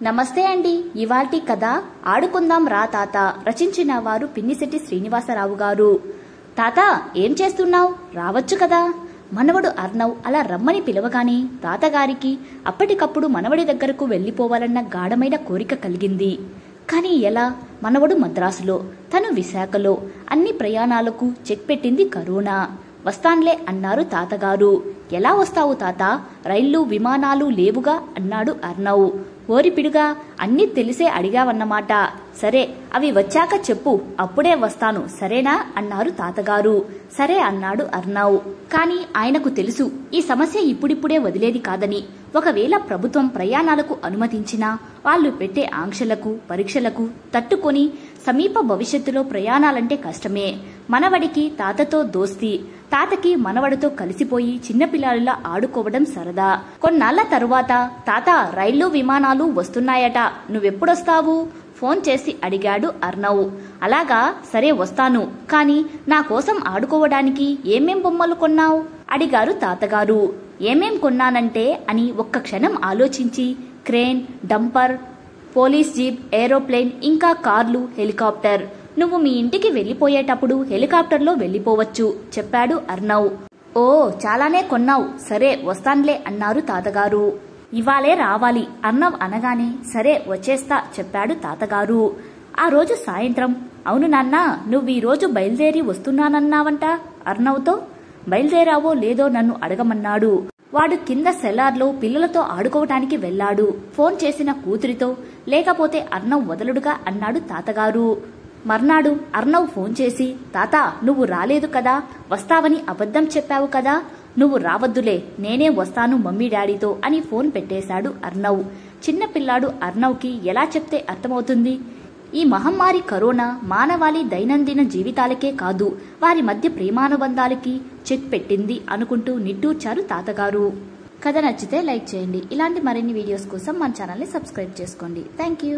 నమస్తే అండి. ఇవాల్టి కథ ఆడుకుందాం రా తాత. రచించిన వారు పిన్నిశెట్టి శ్రీనివాసరావు గారు. తాత, ఏం చేస్తున్నావు? రావచ్చు కదా. మనవడు అర్నవ్ అలా రమ్మని పిలవగానే తాతగారికి అప్పటికప్పుడు మనవడి దగ్గరకు వెళ్లిపోవాలన్న గాఢమైన కోరిక కలిగింది. కానీ ఎలా? మనవడు మద్రాసులో, తను విశాఖలో. అన్ని ప్రయాణాలకు చెక్ పెట్టింది కరోనా. వస్తాన్లే అన్నారు తాతగారు. ఎలా వస్తావు తాత? రైళ్లు విమానాలు లేవుగా అన్నాడు అర్నవ్. ఓరిపిడుగా, అన్నీ తెలిసే అడిగావన్నమాట. సరే, అవి వచ్చాక చెప్పు, అప్పుడే వస్తాను, సరేనా అన్నారు తాతగారు. సరే అన్నాడు అర్నవ్. కాని ఆయనకు తెలుసు ఈ సమస్య ఇప్పుడిప్పుడే వదిలేది కాదని. ఒకవేళ ప్రభుత్వం ప్రయాణాలకు అనుమతించినా వాళ్లు పెట్టే ఆంక్షలకు పరీక్షలకు తట్టుకొని సమీప భవిష్యత్తులో ప్రయాణాలంటే కష్టమే. మనవడికి తాతతో దోస్తీ, తాతకి మనవడితో కలిసిపోయి చిన్నపిల్లలా ఆడుకోవడం సరదా. కొన్నాళ్ల తరువాత తాత, రైళ్లు విమానాలు వస్తున్నాయట, నువ్వెప్పుడొస్తావు? ఫోన్ చేసి అడిగాడు అర్నవ్. అలాగా, సరే వస్తాను. కాని నా కోసం ఆడుకోవడానికి ఏమేం బొమ్మలు కొన్నావు అడిగారు తాతగారు. ఏమేం కొన్నానంటే అని ఒక్క క్షణం ఆలోచించి, crane, dumper, police jeep, aeroplane, ఇంకా కార్లు, హెలికాప్టర్. నువ్వు మీ ఇంటికి వెళ్లిపోయేటప్పుడు హెలికాప్టర్లో వెళ్లిపోవచ్చు చెప్పాడు అర్నవ్. ఓ, చాలానే కొన్నావు. సరే వస్తాన్లే అన్నారు తాతగారు. ఇవాళే రావాలి అర్నవ్ అనగానే సరే వచ్చేస్తా చెప్పాడు తాతగారు. ఆ రోజు సాయంత్రం, అవును నాన్న, నువ్వు ఈ రోజు బయలుదేరి వస్తున్నానన్నావంట అర్నవ్తో. బయలుదేరావో లేదో నన్ను అడగమన్నాడు. వాడు కింద సెల్లార్లో పిల్లలతో ఆడుకోవటానికి వెళ్లాడు. ఫోన్ చేసిన కూతురితో, లేకపోతే అర్నవ్ వదలుడుగా అన్నాడు తాతగారు. మర్నాడు అర్నవ్ ఫోన్ చేసి, తాత, నువ్వు రాలేదు కదా, వస్తావని అబద్ధం చెప్పావు కదా, నువ్వు రావద్దులే, నేనే వస్తాను మమ్మీ డాడీతో అని ఫోన్ పెట్టేశాడు అర్నవ్. చిన్నపిల్లాడు అర్నవ్కి ఎలా చెప్తే అర్థమవుతుంది? ఈ మహమ్మారి కరోనా మానవాళి దైనందిన జీవితాలకే కాదు, వారి మధ్య ప్రేమానుబంధాలకి చెక్ పెట్టింది అనుకుంటూ నిట్టూర్చారు తాతగారు. కథ నచ్చితే లైక్ చేయండి. ఇలాంటి మరిన్ని వీడియోస్ కోసం మన ఛానల్ని సబ్స్క్రైబ్ చేసుకోండి. Thank you.